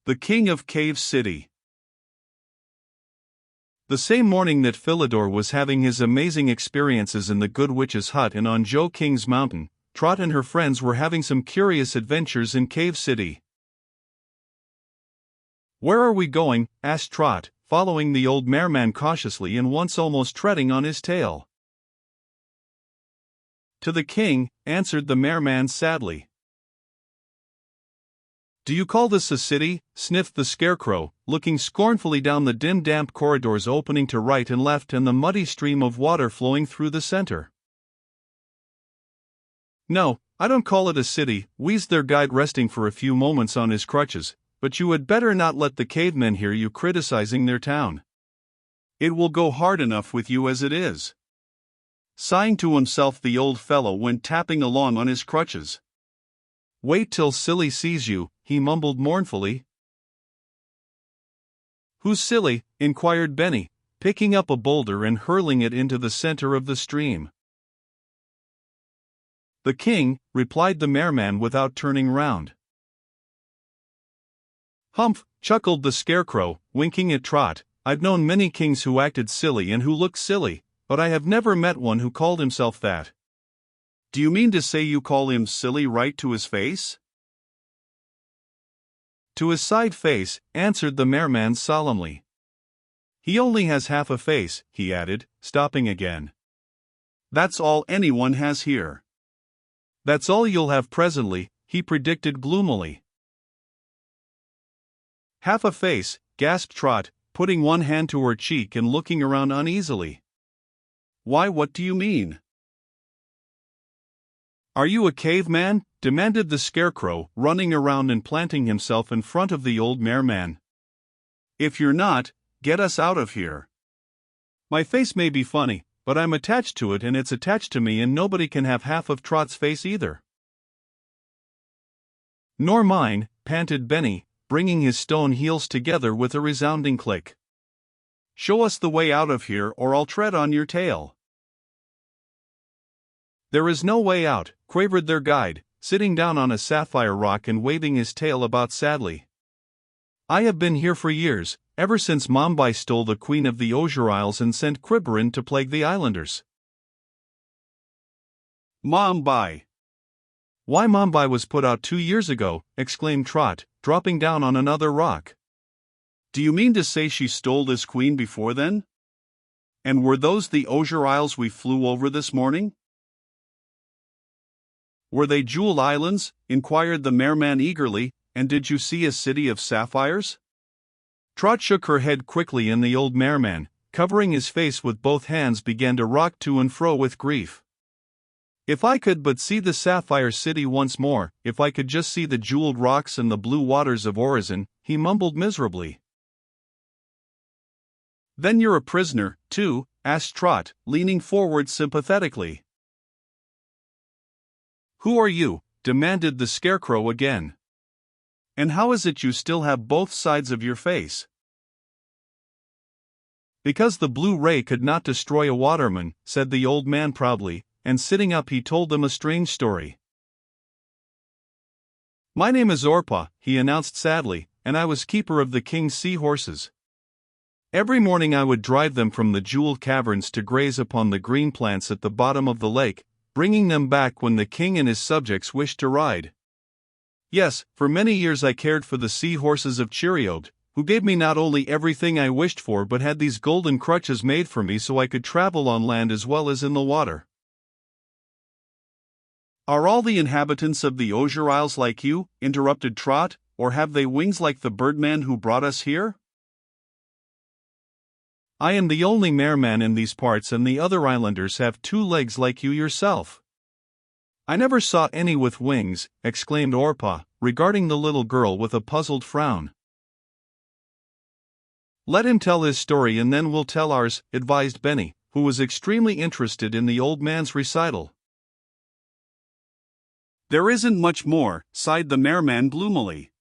The King of Cave City. The same morning that Philidor was having his amazing experiences in the Good Witch's hut and on Joe King's mountain, Trot and her friends were having some curious adventures in Cave City. "Where are we going?" asked Trot, following the old mareman cautiously and once almost treading on his tail. "To the king," answered the mareman sadly. "Do you call this a city?" sniffed the Scarecrow, looking scornfully down the dim damp corridors opening to right and left and the muddy stream of water flowing through the center. "No, I don't call it a city," wheezed their guide, resting for a few moments on his crutches, "but you had better not let the cavemen hear you criticizing their town. It will go hard enough with you as it is." Sighing to himself, the old fellow went tapping along on his crutches. "Wait till Silly sees you," he mumbled mournfully. "Who's Silly?" inquired Benny, picking up a boulder and hurling it into the center of the stream. "The king," replied the mareman without turning round. "Humph," chuckled the Scarecrow, winking at Trot. "I've known many kings who acted silly and who looked silly, but I have never met one who called himself that." "Do you mean to say you call him silly right to his face?" "To his side face," answered the mareman solemnly. "He only has half a face," he added, stopping again. "That's all anyone has here." "That's all you'll have presently," he predicted gloomily. "Half a face," gasped Trot, putting one hand to her cheek and looking around uneasily. "Why, what do you mean?" "Are you a caveman?" demanded the Scarecrow, running around and planting himself in front of the old mareman. "If you're not, get us out of here. My face may be funny, but I'm attached to it and it's attached to me, and nobody can have half of Trot's face either." "Nor mine," panted Benny, bringing his stone heels together with a resounding click. "Show us the way out of here or I'll tread on your tail." "There is no way out," quavered their guide, sitting down on a sapphire rock and waving his tail about sadly. "I have been here for years, ever since Mombi stole the Queen of the Osier Isles and sent Quibberin to plague the islanders." "Mombi! Why, Mombi was put out 2 years ago," exclaimed Trot, dropping down on another rock. "Do you mean to say she stole this queen before then? And were those the Osier Isles we flew over this morning?" "Were they Jewel Islands?" inquired the mareman eagerly, "and did you see a city of sapphires?" Trot shook her head quickly, and the old mareman, covering his face with both hands, began to rock to and fro with grief. "If I could but see the Sapphire City once more, if I could just see the jeweled rocks and the blue waters of Orosin," he mumbled miserably. "Then you're a prisoner, too?" asked Trot, leaning forward sympathetically. "Who are you?" demanded the Scarecrow again. "And how is it you still have both sides of your face?" "Because the blue ray could not destroy a waterman," said the old man proudly, and sitting up he told them a strange story. "My name is Orpah," he announced sadly, "and I was keeper of the king's seahorses. Every morning I would drive them from the jeweled caverns to graze upon the green plants at the bottom of the lake, bringing them back when the king and his subjects wished to ride. Yes, for many years I cared for the seahorses of Cheeriode, who gave me not only everything I wished for but had these golden crutches made for me so I could travel on land as well as in the water." "Are all the inhabitants of the Osier Isles like you?" interrupted Trot, "or have they wings like the birdman who brought us here?" "I am the only mareman in these parts, and the other islanders have 2 legs like you yourself." "I never saw any with wings," exclaimed Orpah, regarding the little girl with a puzzled frown. "Let him tell his story and then we'll tell ours," advised Benny, who was extremely interested in the old man's recital. "There isn't much more," sighed the mareman gloomily.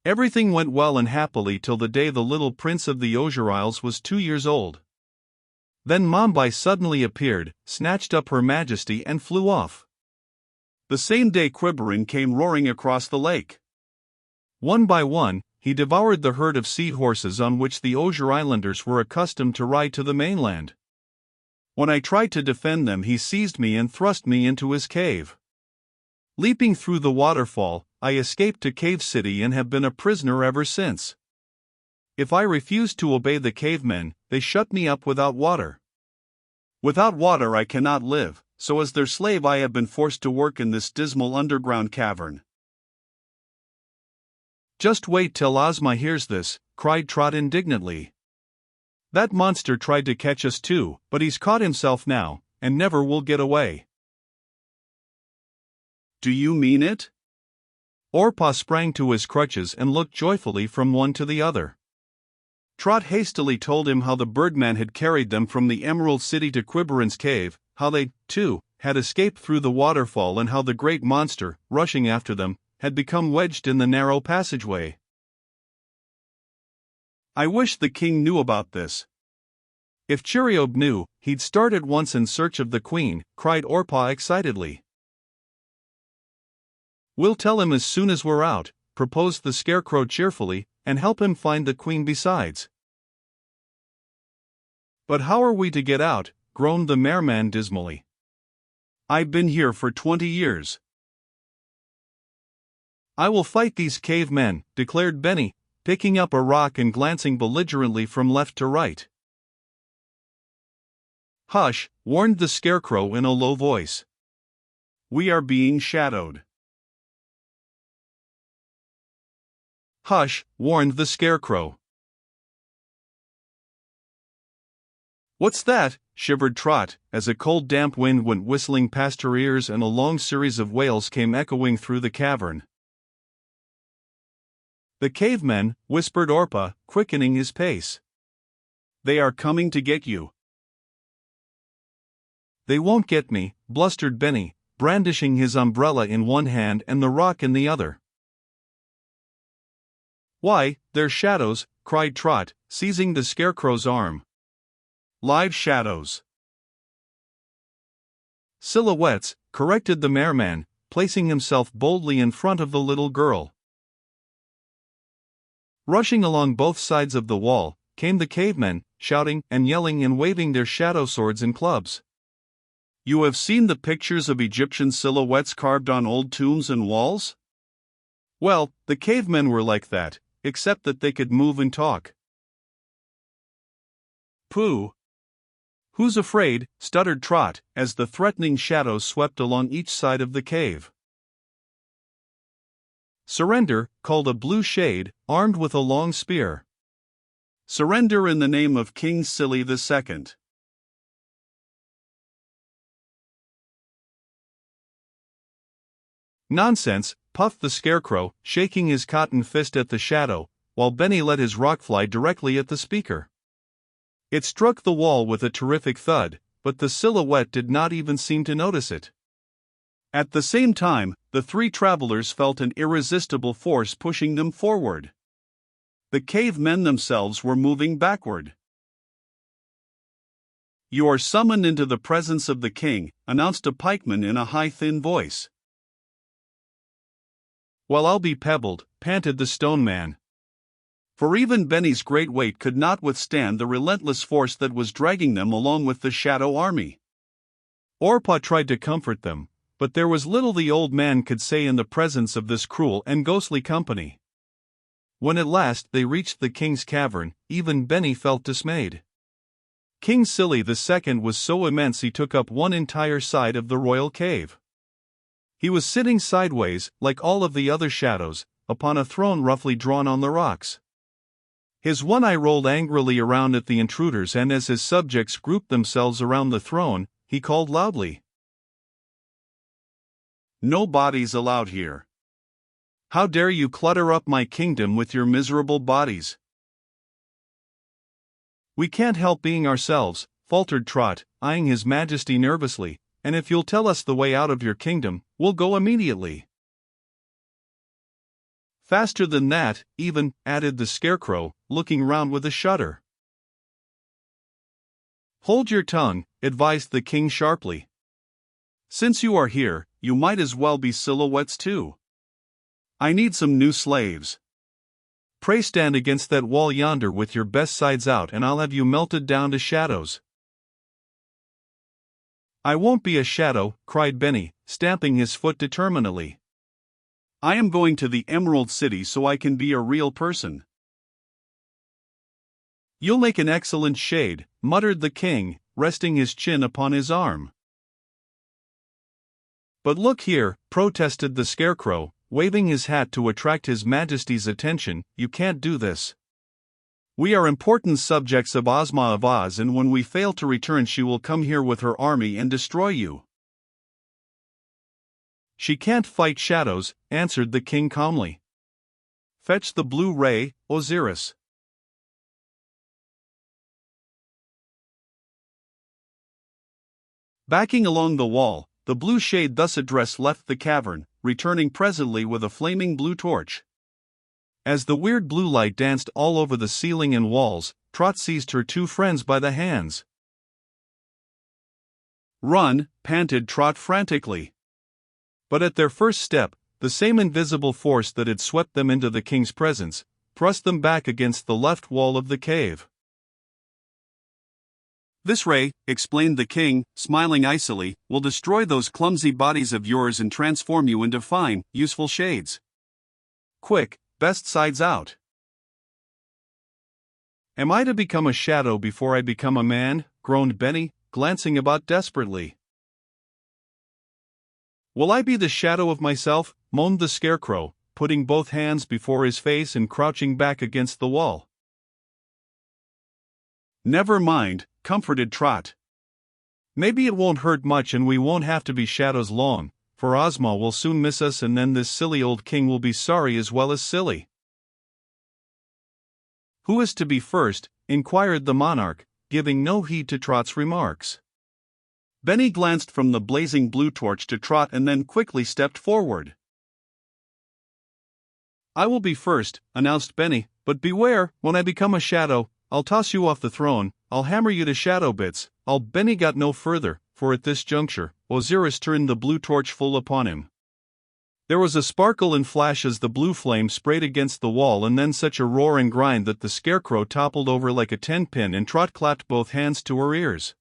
"Everything went well and happily till the day the little prince of the Osier Isles was 2 years old. Then Mombi suddenly appeared, snatched up her majesty and flew off. The same day Quibberin came roaring across the lake. One by one, he devoured the herd of seahorses on which the Osier Islanders were accustomed to ride to the mainland. When I tried to defend them, he seized me and thrust me into his cave. Leaping through the waterfall, I escaped to Cave City and have been a prisoner ever since. If I refused to obey the cavemen, they shut me up without water. Without water I cannot live, so as their slave I have been forced to work in this dismal underground cavern." "Just wait till Ozma hears this," cried Trot indignantly. "That monster tried to catch us too, but he's caught himself now, and never will get away." "Do you mean it?" Orpah sprang to his crutches and looked joyfully from one to the other. Trot hastily told him how the Birdman had carried them from the Emerald City to Quiberon's cave, how they, too, had escaped through the waterfall, and how the great monster, rushing after them, had become wedged in the narrow passageway. "I wish the king knew about this." "If Cheeriob knew, he'd start at once in search of the queen," cried Orpah excitedly. "We'll tell him as soon as we're out," proposed the Scarecrow cheerfully, "and help him find the queen besides." "But how are we to get out?" groaned the Merman dismally. "I've been here for 20 years. "I will fight these cavemen," declared Benny, picking up a rock and glancing belligerently from left to right. "Hush," warned the Scarecrow in a low voice. "We are being shadowed." "Hush," warned the Scarecrow. "What's that?" shivered Trot, as a cold damp wind went whistling past her ears and a long series of wails came echoing through the cavern. "The cavemen," whispered Orpah, quickening his pace. "They are coming to get you." "They won't get me," blustered Benny, brandishing his umbrella in one hand and the rock in the other. "Why, they're shadows," cried Trot, seizing the Scarecrow's arm. "Live shadows." "Silhouettes," corrected the Merman, placing himself boldly in front of the little girl. Rushing along both sides of the wall, came the cavemen, shouting and yelling and waving their shadow swords and clubs. "You have seen the pictures of Egyptian silhouettes carved on old tombs and walls? Well, the cavemen were like that, except that they could move and talk." "Pooh! Who's afraid?" stuttered Trot, as the threatening shadows swept along each side of the cave. "Surrender," called a blue shade, armed with a long spear. "Surrender in the name of King Silly II." "Nonsense," puffed the Scarecrow, shaking his cotton fist at the shadow, while Benny let his rock fly directly at the speaker. It struck the wall with a terrific thud, but the silhouette did not even seem to notice it. At the same time, the three travelers felt an irresistible force pushing them forward. The cavemen themselves were moving backward. "You are summoned into the presence of the king," announced a pikeman in a high, thin voice. "Well, I'll be pebbled," panted the stone man. For even Benny's great weight could not withstand the relentless force that was dragging them along with the shadow army. Orpah tried to comfort them, but there was little the old man could say in the presence of this cruel and ghostly company. When at last they reached the king's cavern, even Benny felt dismayed. King Silly II was so immense he took up one entire side of the royal cave. He was sitting sideways, like all of the other shadows, upon a throne roughly drawn on the rocks. His one eye rolled angrily around at the intruders, and as his subjects grouped themselves around the throne, he called loudly, "No bodies allowed here. How dare you clutter up my kingdom with your miserable bodies?" "We can't help being ourselves," faltered Trot, eyeing His Majesty nervously, "and if you'll tell us the way out of your kingdom, we'll go immediately." "Faster than that, even," added the Scarecrow, looking round with a shudder. "Hold your tongue," advised the king sharply. "Since you are here, you might as well be silhouettes too. I need some new slaves." Pray stand against that wall yonder with your best sides out, and I'll have you melted down to shadows." "I won't be a shadow," cried Benny, stamping his foot determinedly. "I am going to the Emerald City so I can be a real person." "You'll make an excellent shade," muttered the king, resting his chin upon his arm. "But look here," protested the Scarecrow, waving his hat to attract His Majesty's attention, "you can't do this. We are important subjects of Ozma of Oz, and when we fail to return she will come here with her army and destroy you." "She can't fight shadows," answered the king calmly. "Fetch the blue ray, Osiris." Backing along the wall, the blue shade thus addressed left the cavern, returning presently with a flaming blue torch. As the weird blue light danced all over the ceiling and walls, Trot seized her two friends by the hands. "Run!" panted Trot frantically. But at their first step, the same invisible force that had swept them into the king's presence thrust them back against the left wall of the cave. "This ray," explained the king, smiling icily, "will destroy those clumsy bodies of yours and transform you into fine, useful shades. Quick, best sides out." "Am I to become a shadow before I become a man?" groaned Benny, glancing about desperately. "Will I be the shadow of myself?" moaned the Scarecrow, putting both hands before his face and crouching back against the wall. "Never mind," comforted Trot. "Maybe it won't hurt much and we won't have to be shadows long, for Ozma will soon miss us and then this silly old king will be sorry as well as silly." "Who is to be first?" inquired the monarch, giving no heed to Trot's remarks. Benny glanced from the blazing blue torch to Trot and then quickly stepped forward. "I will be first," announced Benny, "but beware, when I become a shadow, I'll toss you off the throne, I'll hammer you to shadow bits, Benny got no further, for at this juncture, Osiris turned the blue torch full upon him. There was a sparkle and flash as the blue flame sprayed against the wall and then such a roar and grind that the Scarecrow toppled over like a 10-pin and Trot clapped both hands to her ears.